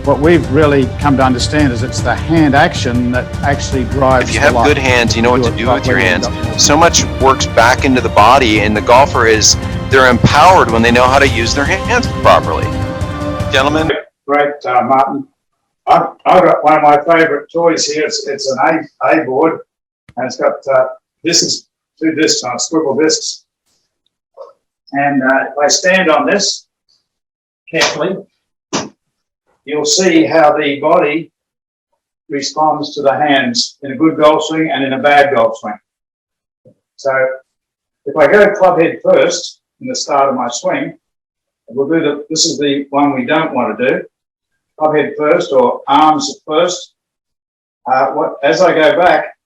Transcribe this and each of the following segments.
what we've really come to understand is it's the hand action that actually drives. If you have good hands, you know what to do with your hands. So much works back into the body, and the golfer they're empowered when they know how to use their hands properly. Gentlemen? Great, Martin. I've got one of my favourite toys here. It's an A board, and it's got discs, 2 discs on swivel discs. And if I stand on this carefully, you'll see how the body responds to the hands in a good golf swing and in a bad golf swing. So if I go club head first in the start of my swing, we'll do this is the one we don't want to do. Club head first or arms first. As I go back,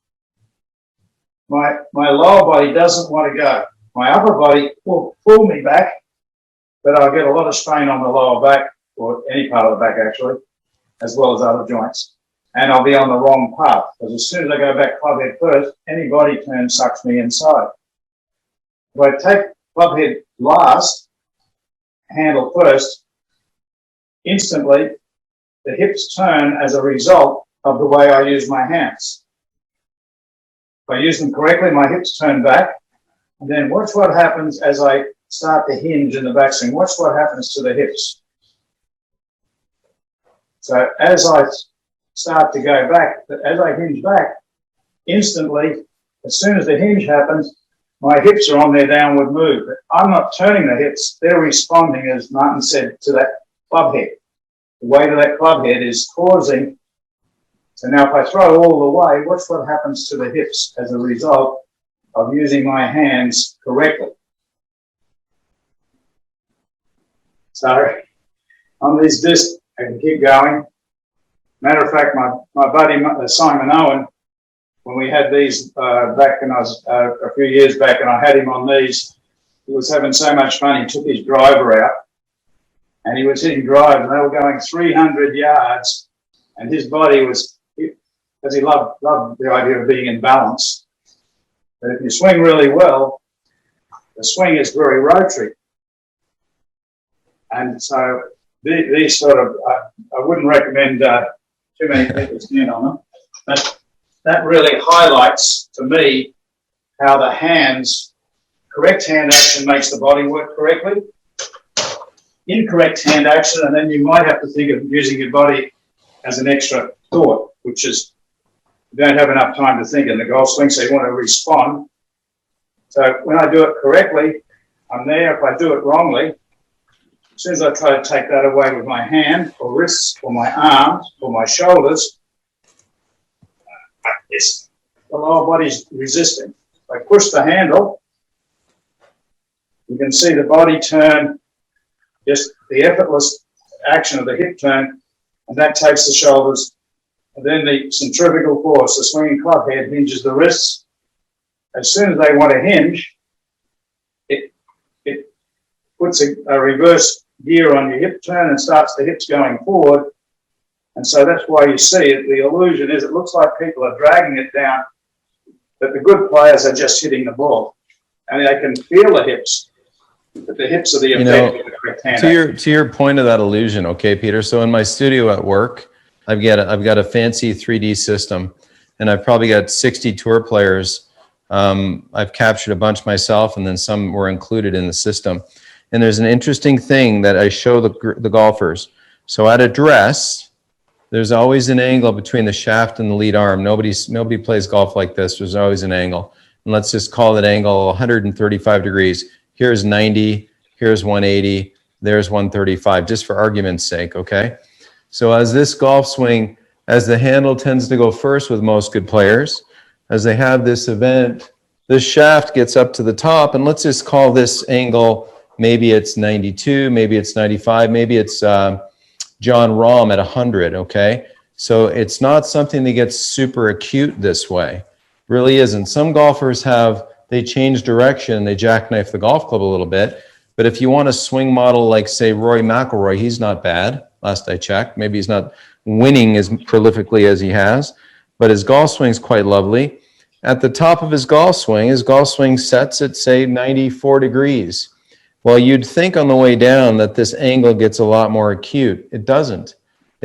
my lower body doesn't want to go. My upper body will pull me back, but I'll get a lot of strain on the lower back, or any part of the back actually, as well as other joints. And I'll be on the wrong path, because as soon as I go back club head first, any body turn sucks me inside. If I take club head last, handle first, instantly the hips turn as a result of the way I use my hands. If I use them correctly, my hips turn back, and then watch what happens as I start to hinge in the backswing. Watch what happens to the hips. So as I start to go back, as I hinge back, instantly, as soon as the hinge happens, my hips are on their downward move. But I'm not turning the hips. They're responding, as Martin said, to that club head. The weight of that club head is causing. So now if I throw all the way, watch what happens to the hips as a result of using my hands correctly. So on these discs, I can keep going. Matter of fact, my buddy Simon Owen, when we had these back when I was a few years back, and I had him on these, he was having so much fun. He took his driver out, and he was hitting drives, and they were going 300 yards, and his body was, because he loved the idea of being in balance. But if you swing really well, the swing is very rotary. And so these sort of, I wouldn't recommend too many people stand on them. But that really highlights to me how the hands, correct hand action makes the body work correctly. Incorrect hand action, and then you might have to think of using your body as an extra thought, which is you don't have enough time to think in the golf swing, so you want to respond. So when I do it correctly, I'm there. If I do it wrongly, as soon as I try to take that away with my hand or wrists or my arms or my shoulders, yes, the lower body's resisting. If I push the handle, you can see the body turn, just the effortless action of the hip turn, and that takes the shoulders. And then the centrifugal force, the swinging club head, hinges the wrists. As soon as they want to hinge, it puts a reverse gear on your hip turn and starts the hips going forward. And so that's why you see it. The illusion is it looks like people are dragging it down, but the good players are just hitting the ball. And they can feel the hips, but the hips are the effect of the correct hand. To your point of that illusion, okay, Peter, so in my studio at work, I've got a fancy 3D system, and I've probably got 60 tour players. I've captured a bunch myself, and then some were included in the system. And there's an interesting thing that I show the golfers. So at address, there's always an angle between the shaft and the lead arm. Nobody plays golf like this. There's always an angle. And let's just call that angle 135 degrees. Here's 90, here's 180, there's 135, just for argument's sake, okay? So as this golf swing, as the handle tends to go first with most good players, as they have this event, this shaft gets up to the top, and let's just call this angle, maybe it's 92, maybe it's 95, maybe it's John Rahm at 100, okay? So it's not something that gets super acute this way. Really isn't. Some golfers they change direction, they jackknife the golf club a little bit, but if you want a swing model like, say, Rory McIlroy, he's not bad, last I checked. Maybe he's not winning as prolifically as he has, but his golf swing's quite lovely. At the top of his golf swing sets at, say, 94 degrees. Well, you'd think on the way down that this angle gets a lot more acute. It doesn't.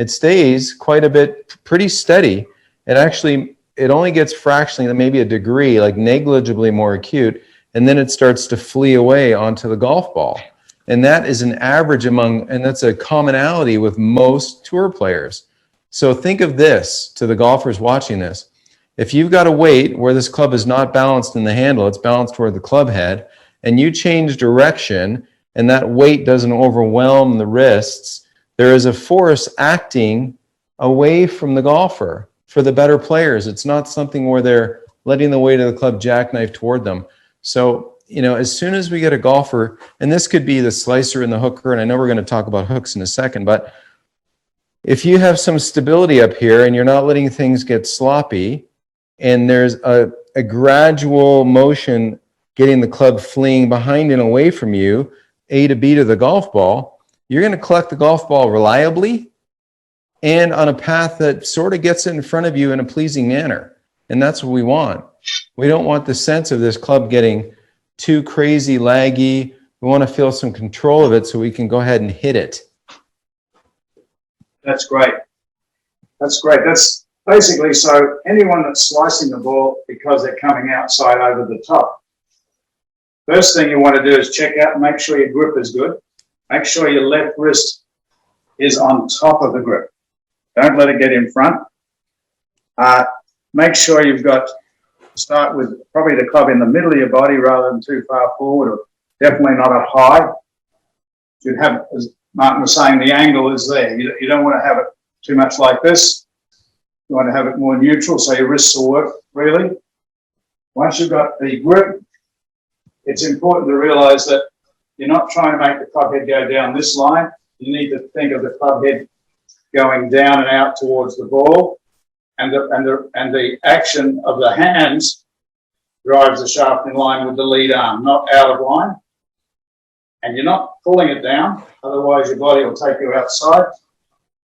it stays quite a bit, pretty steady. It only gets fractionally, maybe a degree, like negligibly more acute, and then it starts to flee away onto the golf ball. And that is an average and that's a commonality with most tour players. So think of this to the golfers watching this. If you've got a weight where this club is not balanced in the handle, it's balanced toward the club head, and you change direction and that weight doesn't overwhelm the wrists, there is a force acting away from the golfer for the better players. It's not something where they're letting the weight of the club jackknife toward them. So, as soon as we get a golfer, and this could be the slicer and the hooker, and I know we're going to talk about hooks in a second, but if you have some stability up here and you're not letting things get sloppy, and there's a gradual motion getting the club fleeing behind and away from you, A to B to the golf ball, you're going to collect the golf ball reliably and on a path that sort of gets it in front of you in a pleasing manner. And that's what we want. We don't want the sense of this club getting too crazy, laggy. We want to feel some control of it so we can go ahead and hit it. That's great. That's great. That's basically, so anyone that's slicing the ball because they're coming outside over the top, first thing you want to do is check out and make sure your grip is good. Make sure your left wrist is on top of the grip. Don't let it get in front. Make sure start with probably the club in the middle of your body rather than too far forward, or definitely not a high. You have, as Martin was saying, the angle is there. You don't want to have it too much like this. You want to have it more neutral so your wrists will work freely. Once you've got the grip, it's important to realize that you're not trying to make the club head go down this line. You need to think of the club head going down and out towards the ball, and the action of the hands drives the shaft in line with the lead arm, not out of line. And you're not pulling it down, otherwise your body will take you outside.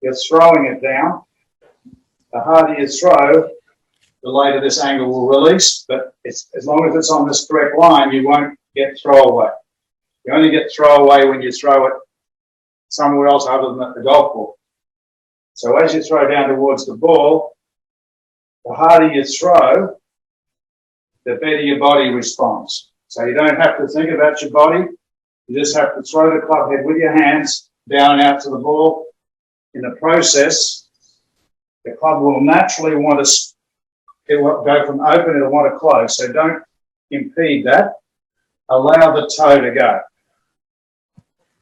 You're throwing it down. The harder you throw, the later this angle will release, but as long as it's on this correct line, you won't get throwaway. You only get throwaway when you throw it somewhere else other than at the golf ball. So as you throw down towards the ball, the harder you throw, the better your body responds. So you don't have to think about your body. You just have to throw the club head with your hands down and out to the ball. In the process, the club will naturally want to, it will go from open, it'll want to close. So don't impede that. Allow the toe to go.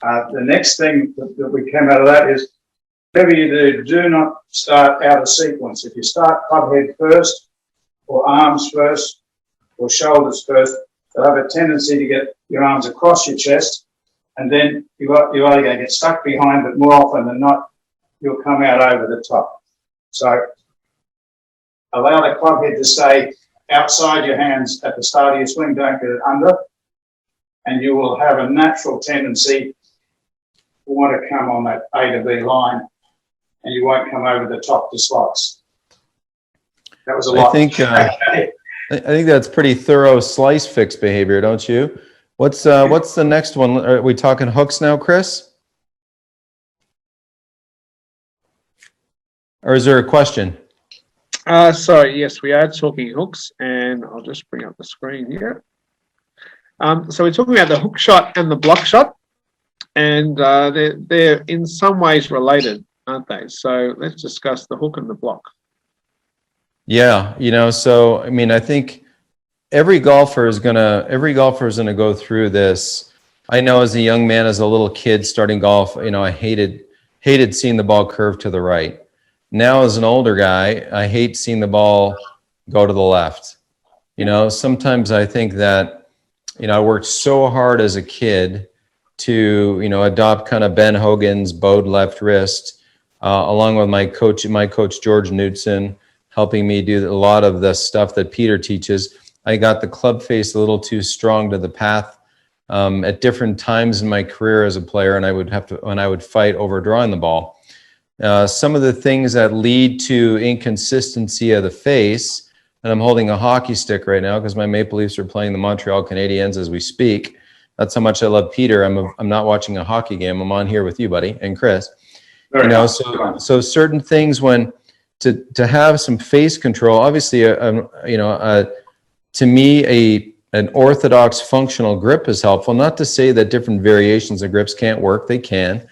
The next thing that we came out of that is, whatever you do not start out of sequence. If you start club head first, or arms first, or shoulders first, they'll have a tendency to get your arms across your chest, and then you're either going to get stuck behind, but more often than not, you'll come out over the top. So allow the club head to stay outside your hands at the start of your swing, don't get it under, and you will have a natural tendency to want to come on that A to B line, and you won't come over the top to slice. That was a lot. I think that's pretty thorough slice fix behavior, don't you? What's the next one? Are we talking hooks now, Chris? Or is there a question? Sorry, yes, we are talking hooks, and I'll just bring up the screen here. So we're talking about the hook shot and the block shot, and they're in some ways related, aren't they? So let's discuss the hook and the block. Yeah, so I mean, I think every golfer is gonna go through this. I know as a young man, as a little kid starting golf, I hated seeing the ball curve to the right. Now as an older guy, I hate seeing the ball go to the left. Sometimes I think that, I worked so hard as a kid to, adopt kind of Ben Hogan's bowed left wrist, along with my coach George Knudsen, helping me do a lot of the stuff that Peter teaches. I got the club face a little too strong to the path at different times in my career as a player, and I would fight over drawing the ball. Some of the things that lead to inconsistency of the face, and I'm holding a hockey stick right now because my Maple Leafs are playing the Montreal Canadiens as we speak. That's how much I love Peter. I'm not watching a hockey game. I'm on here with you, buddy, and Chris. Very You know, nice. so certain things when to have some face control, obviously, to me, an orthodox functional grip is helpful. Not to say that different variations of grips can't work, they can.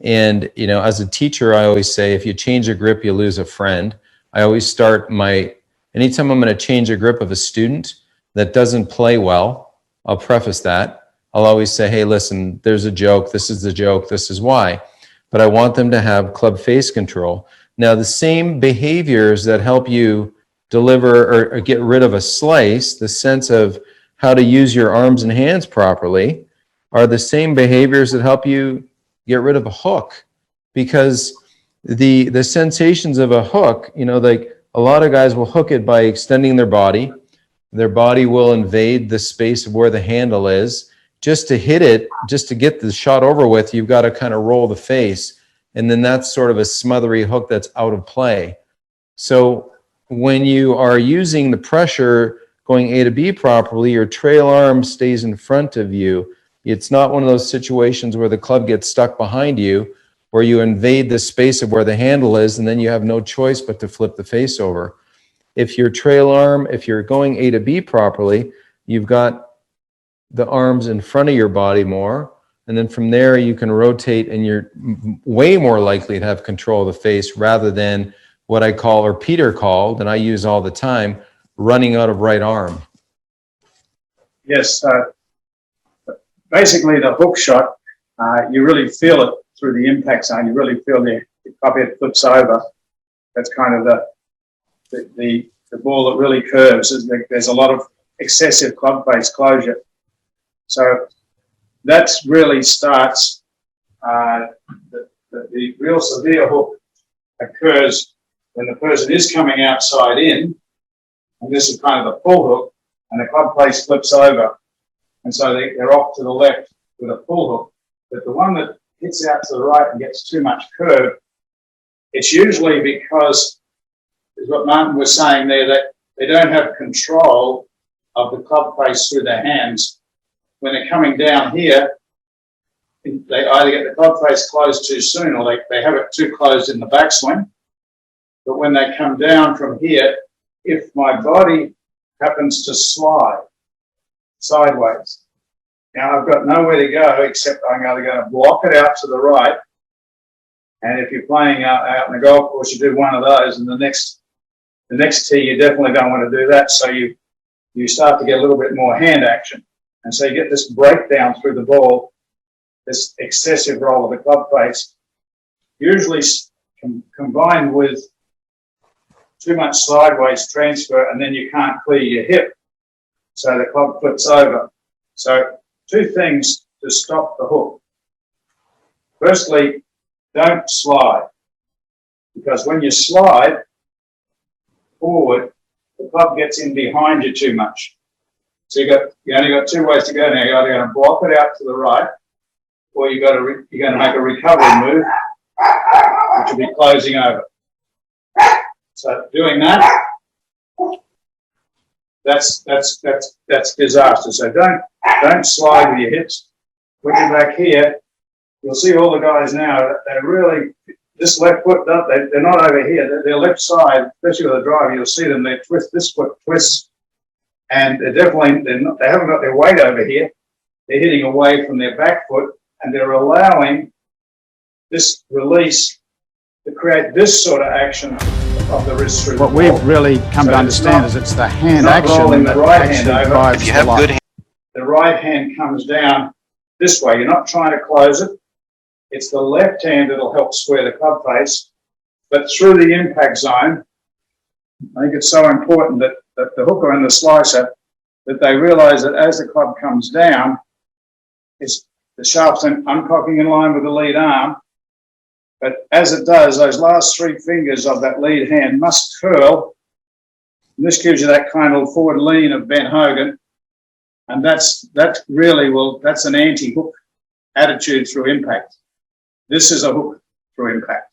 And, you know, as a teacher, I always say, if you change a grip, you lose a friend. I always start anytime I'm going to change a grip of a student that doesn't play well, I'll preface that. I'll always say, hey, listen, there's a joke. This is the joke. This is why. But I want them to have club face control. Now, the same behaviors that help you deliver or get rid of a slice, the sense of how to use your arms and hands properly, are the same behaviors that help you get rid of a hook. Because the sensations of a hook, you know, like a lot of guys will hook it by extending their body. Their body will invade the space of where the handle is. Just to hit it, just to get the shot over with, you've got to kind of roll the face. And then that's sort of a smothery hook that's out of play. So when you are using the pressure going A to B properly, your trail arm stays in front of you. It's not one of those situations where the club gets stuck behind you, where you invade the space of where the handle is, and then you have no choice but to flip the face over. If your trail arm, if you're going A to B properly, you've got the arms in front of your body more, and then from there you can rotate, and you're way more likely to have control of the face rather than what I call, or Peter called, and I use all the time, running out of right arm. Yes, basically the hook shot, you really feel it through the impact zone. You really feel the club head flips over. That's kind of the ball that really curves. There's a lot of excessive club face closure. So that really starts, the real severe hook occurs when the person is coming outside in, and this is kind of the full hook, and the club face flips over. And so they're off to the left with a full hook. But the one that hits out to the right and gets too much curve, it's usually because, is what Martin was saying there, that they don't have control of the club face through their hands. When they're coming down here, they either get the club face closed too soon, or they have it too closed in the backswing. But when they come down from here, if my body happens to slide sideways, now I've got nowhere to go except I'm either going to block it out to the right. And if you're playing out in the golf course, you do one of those, and the next tee, you definitely don't want to do that. So you start to get a little bit more hand action. And so you get this breakdown through the ball, this excessive roll of the club face, usually combined with too much sideways transfer, and then you can't clear your hip. So the club flips over. So two things to stop the hook. Firstly, don't slide, because when you slide forward, the club gets in behind you too much. So you only got two ways to go now. You're either going to block it out to the right, or you're going to make a recovery move, which will be closing over. So doing that, that's disaster. So don't slide with your hips. When you're back here, you'll see all the guys now. They're really, this left foot, they're not over here. Their left side, especially with the driver, you'll see them. They twist, this foot twists, and they haven't got their weight over here. They're hitting away from their back foot, and they're allowing this release to create this sort of action of the wrist through What the we've ball. really come So to understand is it's the hand not action rolling the that right actually hand over. drives If you the have light. good hands, The right hand comes down this way. You're not trying to close it. It's the left hand that'll help square the club face. But through the impact zone, I think it's so important that the hooker and the slicer, that they realize that as the club comes down, the shaft's uncocking in line with the lead arm. But as it does, those last three fingers of that lead hand must curl. And this gives you that kind of forward lean of Ben Hogan. And that's an anti-hook attitude through impact. This is a hook through impact.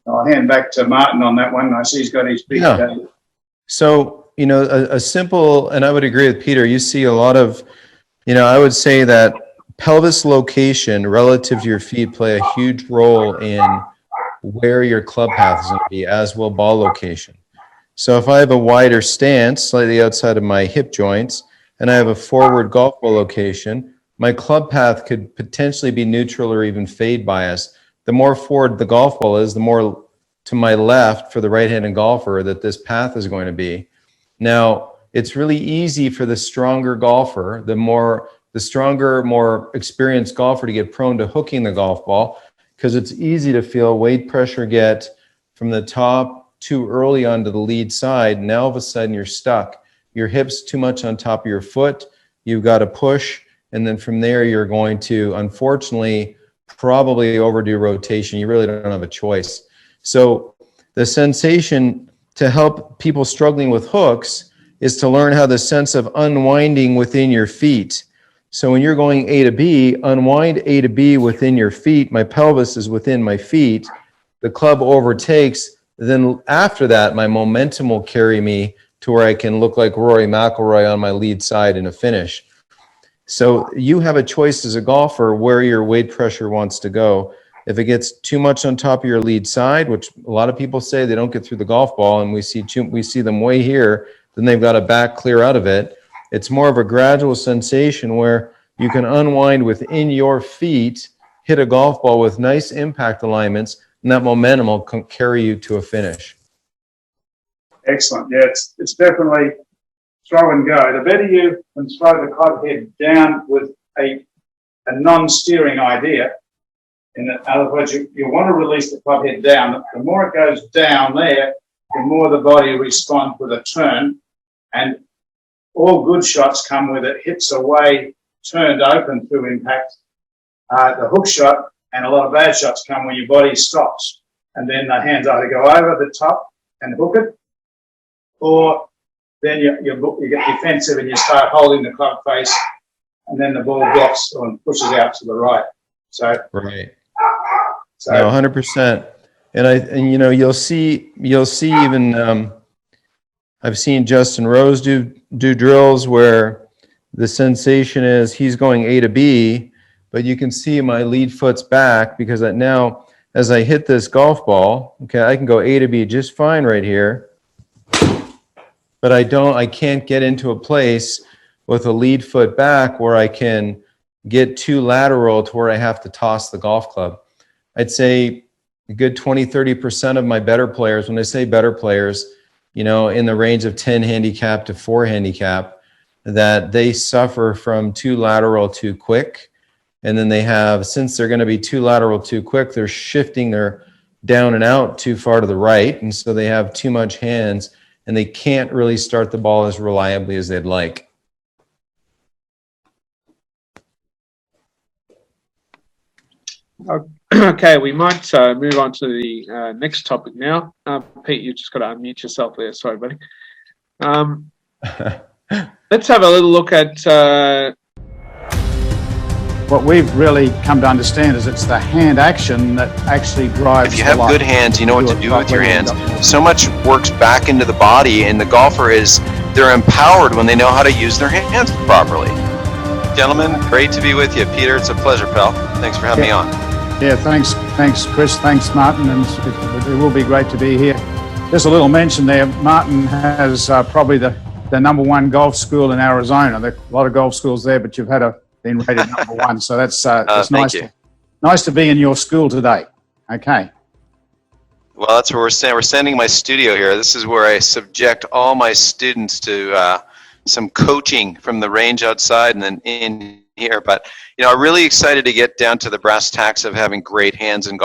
I'll hand back to Martin on that one. I see he's got his big. Yeah. So, you know, a simple, and I would agree with Peter, you see a lot of, you know, I would say that pelvis location relative to your feet play a huge role in where your club path is going to be, as will ball location. So if I have a wider stance, slightly outside of my hip joints, and I have a forward golf ball location, my club path could potentially be neutral or even fade bias. The more forward the golf ball is, the more to my left for the right-handed golfer that this path is going to be. Now, it's really easy for the stronger golfer, the stronger, more experienced golfer to get prone to hooking the golf ball, because it's easy to feel weight pressure get from the top too early onto the lead side. Now all of a sudden you're stuck. Your hips too much on top of your foot. You've got to push. And then from there, you're going to, unfortunately, probably overdo rotation. You really don't have a choice. So the sensation to help people struggling with hooks is to learn how the sense of unwinding within your feet. So when you're going A to B, unwind A to B within your feet. My pelvis is within my feet. The club overtakes. Then after that, my momentum will carry me to where I can look like Rory McIlroy on my lead side in a finish. So you have a choice as a golfer where your weight pressure wants to go. If it gets too much on top of your lead side, which a lot of people say they don't get through the golf ball, and we see them way here, then they've got to back clear out of it. It's more of a gradual sensation where you can unwind within your feet, hit a golf ball with nice impact alignments, and that momentum will carry you to a finish. Excellent. Yeah, it's definitely throw and go. The better you can throw the club head down with a non-steering idea, in other words, you want to release the club head down. The more it goes down there, the more the body responds with a turn. And all good shots come with it hips away, turned open through impact. The hook shot and a lot of bad shots come when your body stops. And then the hands either go over the top and hook it, or then you get defensive and you start holding the club face, and then the ball drops and pushes out to the right. So right. So no, 100%. And you know, you'll see even I've seen Justin Rose do drills where the sensation is he's going A to B, but you can see my lead foot's back because now as I hit this golf ball, okay, I can go A to B just fine right here. But I can't get into a place with a lead foot back where I can get too lateral to where I have to toss the golf club. I'd say a good 20-30% of my better players, when I say better players, you know, in the range of 10 handicap to 4 handicap, that they suffer from too lateral too quick. And then they have, since they're going to be too lateral too quick, they're shifting their down and out too far to the right. And so they have too much hands and they can't really start the ball as reliably as they'd like. Okay, we might move on to the next topic now. Pete, you just got to unmute yourself there. Sorry, buddy. Let's have a little look at... What we've really come to understand is it's the hand action that actually drives. If you have good hands, you know what to do with your hands. So much works back into the body, and the golfer they're empowered when they know how to use their hands properly. Gentlemen, great to be with you. Peter, it's a pleasure, pal. Thanks for having me on. Yeah, thanks, Chris. Thanks, Martin. And it will be great to be here. Just a little mention there. Martin has probably the #1 golf school in Arizona. There are a lot of golf schools there, but you've been rated #1. So that's nice to be in your school today. Okay. Well, that's where we're sending my studio here. This is where I subject all my students to some coaching from the range outside and then in here. But, you know, I'm really excited to get down to the brass tacks of having great hands in golf.